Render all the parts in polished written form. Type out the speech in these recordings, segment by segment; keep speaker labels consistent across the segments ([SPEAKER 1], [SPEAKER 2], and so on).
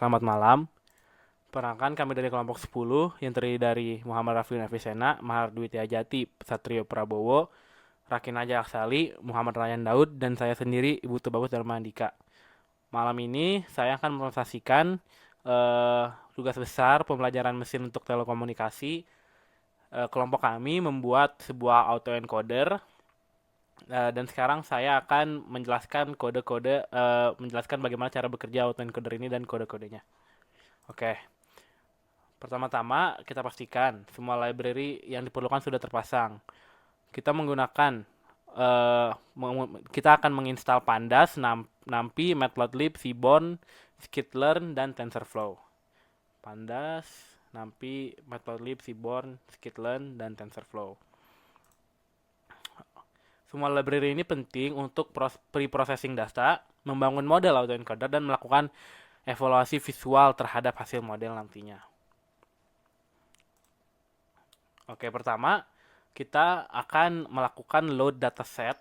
[SPEAKER 1] Selamat malam. Perkenalkan kami dari kelompok 10 yang terdiri dari Muhammad Rafli Navisena, Mahardwi Tiajati, Satrio Prabowo, Rakin Aja Aksali, Muhammad Ryan Daud, dan saya sendiri Ibu Tubagus Dharma Andika. Malam ini saya akan mempresentasikan tugas besar pembelajaran mesin untuk telekomunikasi. Kelompok kami membuat sebuah autoencoder dan sekarang saya akan menjelaskan kode-kode, menjelaskan bagaimana cara bekerja autoencoder ini dan kode-kodenya. Oke. Pertama-tama, kita pastikan semua library yang diperlukan sudah terpasang. Kita menggunakan, kita akan menginstal Pandas, NumPy, Matplotlib, Seaborn, Skitlearn, dan TensorFlow. Pandas, NumPy, Matplotlib, Seaborn, Skitlearn, dan TensorFlow. Semua library ini penting untuk pre-processing data, membangun model autoencoder, dan melakukan evaluasi visual terhadap hasil model nantinya. Oke, pertama kita akan melakukan load dataset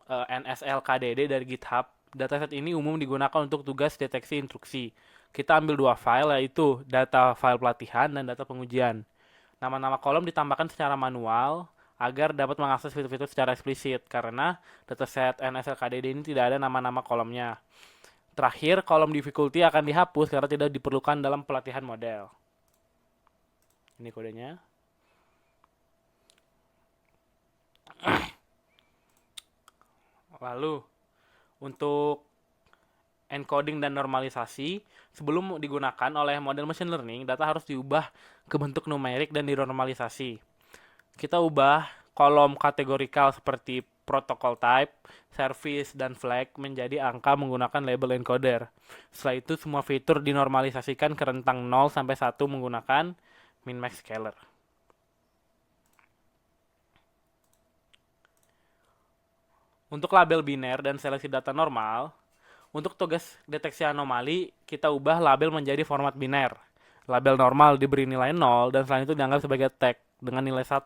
[SPEAKER 1] NSLKDD dari GitHub. Dataset ini umum digunakan untuk tugas deteksi instruksi. Kita ambil dua file, yaitu data file pelatihan dan data pengujian. Nama-nama kolom ditambahkan secara manual agar dapat mengakses fitur-fitur secara eksplisit, karena dataset NSLKDD ini tidak ada nama-nama kolomnya. Terakhir, kolom difficulty akan dihapus karena tidak diperlukan dalam pelatihan model. Ini kodenya. Lalu, untuk encoding dan normalisasi, sebelum digunakan oleh model machine learning, data harus diubah ke bentuk numerik dan dinormalisasi. Kita ubah kolom kategorikal seperti protocol type, service, dan flag menjadi angka menggunakan label encoder. Setelah itu, semua fitur dinormalisasikan ke rentang 0 sampai 1 menggunakan min-max scaler. Untuk label biner dan seleksi data normal, untuk tugas deteksi anomali, kita ubah label menjadi format biner. Label normal diberi nilai 0 dan selain itu dianggap sebagai tag dengan nilai 1.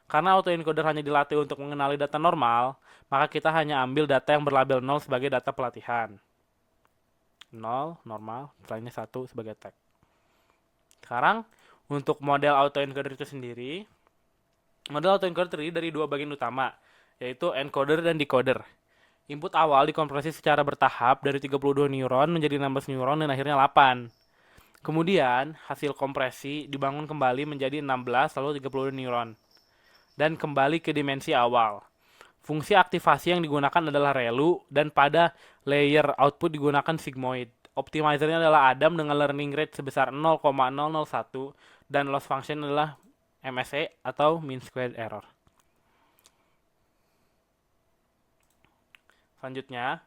[SPEAKER 1] Karena autoencoder hanya dilatih untuk mengenali data normal, maka kita hanya ambil data yang berlabel 0 sebagai data pelatihan. 0, normal, selainnya 1 sebagai tag. Sekarang, untuk model autoencoder itu sendiri, model autoencoder terdiri dari dua bagian utama, yaitu encoder dan decoder. Input awal dikompresi secara bertahap dari 32 neuron menjadi 16 neuron dan akhirnya 8. Kemudian, hasil kompresi dibangun kembali menjadi 16 lalu 32 neuron. Dan kembali ke dimensi awal. Fungsi aktivasi yang digunakan adalah ReLU dan pada layer output digunakan sigmoid. Optimizernya adalah Adam dengan learning rate sebesar 0,001 dan loss function adalah MSE atau mean squared error. Selanjutnya,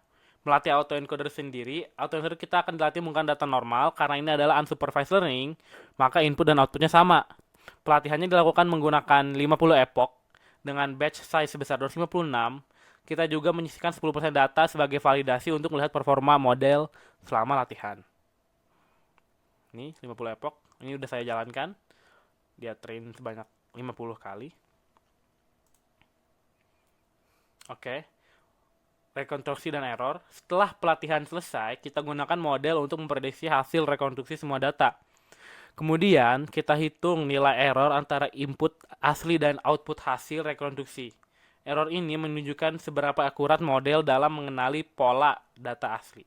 [SPEAKER 1] melatih autoencoder sendiri. Autoencoder kita akan dilatih menggunakan data normal karena ini adalah unsupervised learning, maka input dan outputnya sama. Pelatihannya dilakukan menggunakan 50 epoch dengan batch size sebesar 256. Kita juga menyisihkan 10% data sebagai validasi untuk melihat performa model selama latihan. Ini 50 epoch. Ini udah saya jalankan. Dia train sebanyak 50 kali. Oke. Rekonstruksi dan error. Setelah pelatihan selesai, kita gunakan model untuk memprediksi hasil rekonstruksi semua data. Kemudian, kita hitung nilai error antara input asli dan output hasil rekonstruksi. Error ini menunjukkan seberapa akurat model dalam mengenali pola data asli.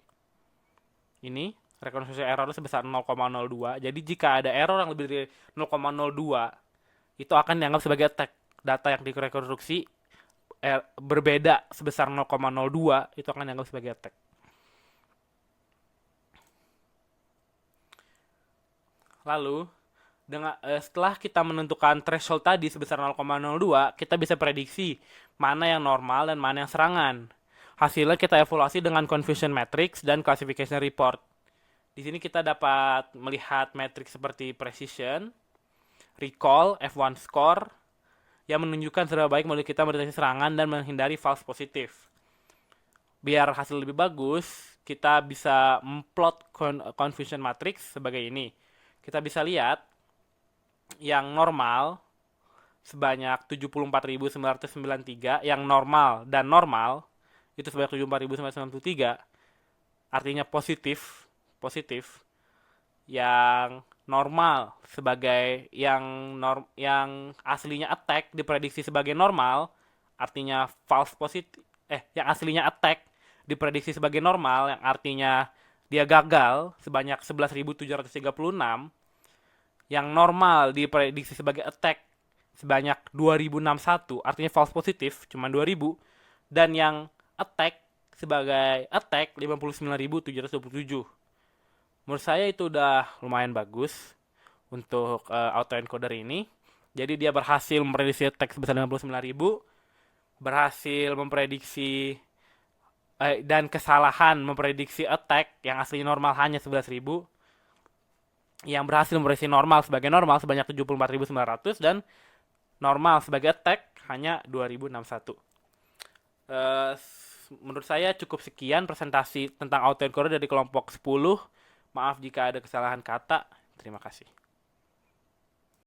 [SPEAKER 1] Ini rekonstruksi error sebesar 0,02. Jadi jika ada error yang lebih dari 0,02, itu akan dianggap sebagai tag. Data yang direkonstruksi berbeda sebesar 0,02, itu akan dianggap sebagai tag. Lalu, setelah kita menentukan threshold tadi sebesar 0,02, kita bisa prediksi mana yang normal dan mana yang serangan. Hasilnya kita evaluasi dengan confusion matrix dan classification report. Di sini kita dapat melihat matrix seperti precision, recall, F1 score, yang menunjukkan seberapa baik model kita mendeteksi serangan dan menghindari false positif. Biar hasil lebih bagus, kita bisa memplot confusion matrix sebagai ini. Kita bisa lihat yang normal sebanyak 74.993, yang normal dan normal itu sebanyak 74.993, artinya positif positif, yang normal sebagai yang aslinya attack diprediksi sebagai normal, artinya false positif, yang aslinya attack diprediksi sebagai normal, yang artinya dia gagal sebanyak 11.736, yang normal diprediksi sebagai attack sebanyak 2061, artinya false positif cuma 2000, dan yang attack sebagai attack 59.727. Menurut saya itu udah lumayan bagus untuk autoencoder ini. Jadi dia berhasil memprediksi attack sebesar 59.000, berhasil memprediksi dan kesalahan memprediksi attack yang aslinya normal hanya 11.000, yang berhasil memprediksi normal sebanyak 74.900, dan normal sebagai attack hanya 2061. Eh, Menurut saya cukup sekian presentasi tentang autoencoder dari kelompok 10. Maaf jika ada kesalahan kata. Terima kasih.